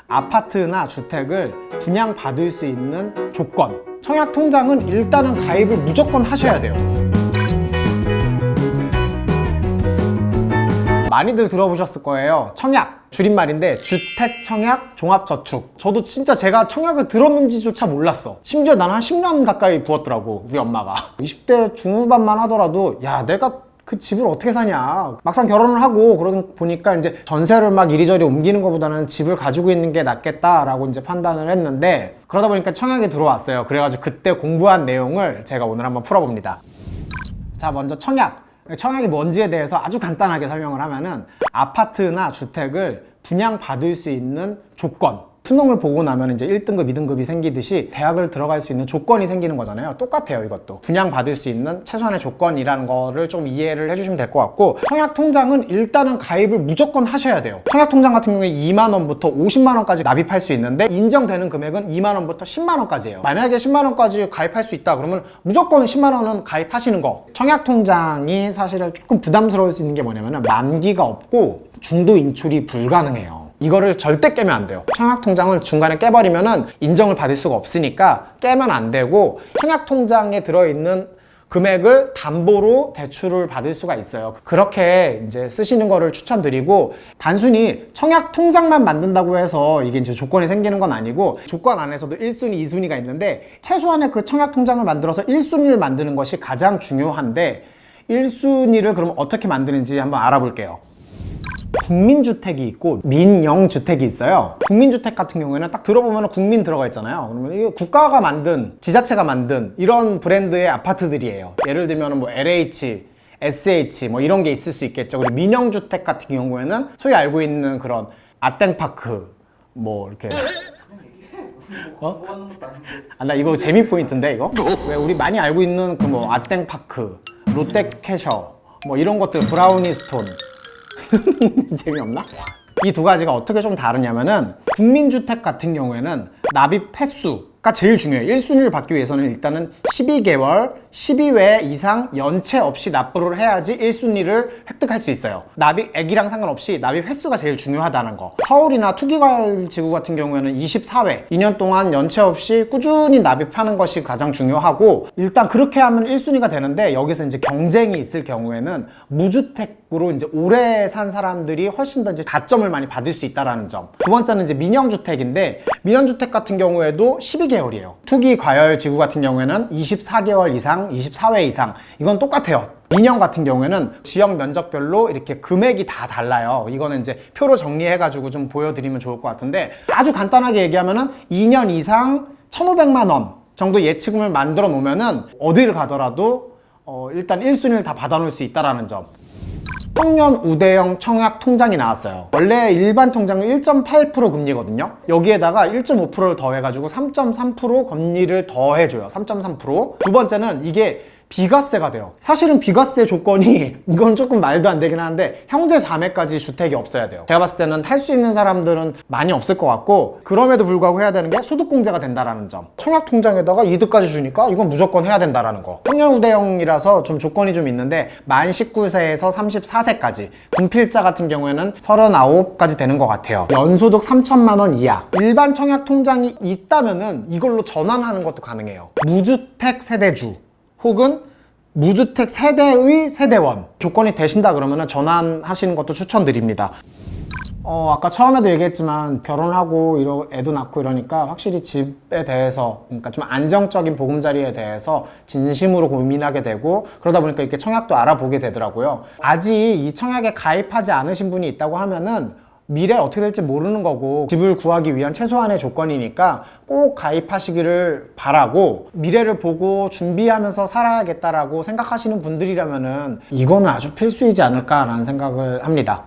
아파트나 주택을 분양받을 수 있는 조건. 청약통장은 일단은 가입을 무조건 하셔야 돼요. 많이들 들어보셨을 거예요. 청약, 줄임말인데 주택청약 종합저축. 저도 진짜 제가 청약을 들었는지조차 몰랐어. 심지어 나는 한 10년 가까이 부었더라고, 우리 엄마가. 20대 중후반만 하더라도 야, 내가 그 집을 어떻게 사냐. 막상 결혼을 하고 그러다 보니까 이제 전세를 막 이리저리 옮기는 것보다는 집을 가지고 있는 게 낫겠다라고 이제 판단을 했는데, 그러다 보니까 청약이 들어왔어요. 그래가지고 그때 공부한 내용을 제가 오늘 한번 풀어봅니다. 자, 먼저 청약이 뭔지에 대해서 아주 간단하게 설명을 하면은, 아파트나 주택을 분양받을 수 있는 조건. 수능을 보고 나면 이제 1등급, 2등급이 생기듯이 대학을 들어갈 수 있는 조건이 생기는 거잖아요. 똑같아요, 이것도. 분양받을 수 있는 최소한의 조건이라는 거를 좀 이해를 해주시면 될 것 같고, 청약통장은 일단은 가입을 무조건 하셔야 돼요. 청약통장 같은 경우에 2만 원부터 50만 원까지 납입할 수 있는데, 인정되는 금액은 2만 원부터 10만 원까지예요. 만약에 10만 원까지 가입할 수 있다 그러면 무조건 10만 원은 가입하시는 거. 청약통장이 사실은 조금 부담스러울 수 있는 게 뭐냐면 만기가 없고 중도 인출이 불가능해요. 이거를 절대 깨면 안 돼요. 청약통장을 중간에 깨버리면은 인정을 받을 수가 없으니까 깨면 안 되고, 청약통장에 들어있는 금액을 담보로 대출을 받을 수가 있어요. 그렇게 이제 쓰시는 거를 추천드리고, 단순히 청약통장만 만든다고 해서 이게 이제 조건이 생기는 건 아니고, 조건 안에서도 1순위, 2순위가 있는데, 최소한의 그 청약통장을 만들어서 1순위를 만드는 것이 가장 중요한데, 1순위를 그럼 어떻게 만드는지 한번 알아볼게요. 국민주택이 있고 민영주택이 있어요. 국민주택 같은 경우에는 딱 들어보면 국민 들어가 있잖아요. 그러면 이게 국가가 만든, 지자체가 만든 이런 브랜드의 아파트들이에요. 예를 들면 뭐 LH, SH 뭐 이런 게 있을 수 있겠죠. 그리고 민영주택 같은 경우에는 소위 알고 있는 그런 아땡파크 뭐 이렇게 나 이거 재미 포인트인데 이거? 왜 우리 많이 알고 있는 그 뭐 아땡파크, 롯데캐셔 뭐 이런 것들, 브라우니스톤 재미없나? 이 두 가지가 어떻게 좀 다르냐면은, 국민주택 같은 경우에는 납입 횟수가 제일 중요해요. 1순위를 받기 위해서는 일단은 12개월, 12회 이상 연체 없이 납부를 해야지 1순위를 획득할 수 있어요. 납입액이랑 상관없이 납입 횟수가 제일 중요하다는 거. 서울이나 투기과열지구 같은 경우에는 24회, 2년 동안 연체 없이 꾸준히 납입하는 것이 가장 중요하고, 일단 그렇게 하면 1순위가 되는데, 여기서 이제 경쟁이 있을 경우에는 무주택으로 이제 오래 산 사람들이 훨씬 더 이제 가점을 많이 받을 수 있다는 점. 두 번째는 이제 민영주택인데, 민영주택 같은 경우에도 12개월이에요. 투기과열지구 같은 경우에는 24개월 이상, 24회 이상. 이건 똑같아요. 민영 같은 경우에는 지역 면적별로 이렇게 금액이 다 달라요. 이거는 이제 표로 정리해가지고 좀 보여드리면 좋을 것 같은데, 아주 간단하게 얘기하면은 2년 이상 1,500만 원 정도 예치금을 만들어 놓으면은 어디를 가더라도 일단 1순위를 다 받아놓을 수 있다는 점. 청년 우대형 청약 통장이 나왔어요. 원래 일반 통장은 1.8% 금리거든요. 여기에다가 1.5%를 더해가지고 3.3% 금리를 더해줘요. 3.3%. 두 번째는 이게 비과세가 돼요. 사실은 비과세 조건이 이건 조금 말도 안 되긴 하는데, 형제 자매까지 주택이 없어야 돼요. 제가 봤을 때는 할 수 있는 사람들은 많이 없을 것 같고, 그럼에도 불구하고 해야 되는 게 소득공제가 된다라는 점. 청약통장에다가 이득까지 주니까 이건 무조건 해야 된다라는 거. 청년우대형이라서 좀 조건이 좀 있는데, 만 19세에서 34세까지, 분필자 같은 경우에는 39까지 되는 것 같아요. 연소득 3천만 원 이하. 일반 청약통장이 있다면은 이걸로 전환하는 것도 가능해요. 무주택 세대주 혹은 무주택 세대의 세대원 조건이 되신다 그러면 전환하시는 것도 추천드립니다. 아까 처음에도 얘기했지만 결혼하고 애도 낳고 이러니까 확실히 집에 대해서, 그러니까 좀 안정적인 보금자리에 대해서 진심으로 고민하게 되고, 그러다 보니까 이렇게 청약도 알아보게 되더라고요. 아직 이 청약에 가입하지 않으신 분이 있다고 하면은 미래 어떻게 될지 모르는 거고, 집을 구하기 위한 최소한의 조건이니까 꼭 가입하시기를 바라고, 미래를 보고 준비하면서 살아야겠다라고 생각하시는 분들이라면은 이거는 아주 필수이지 않을까라는 생각을 합니다.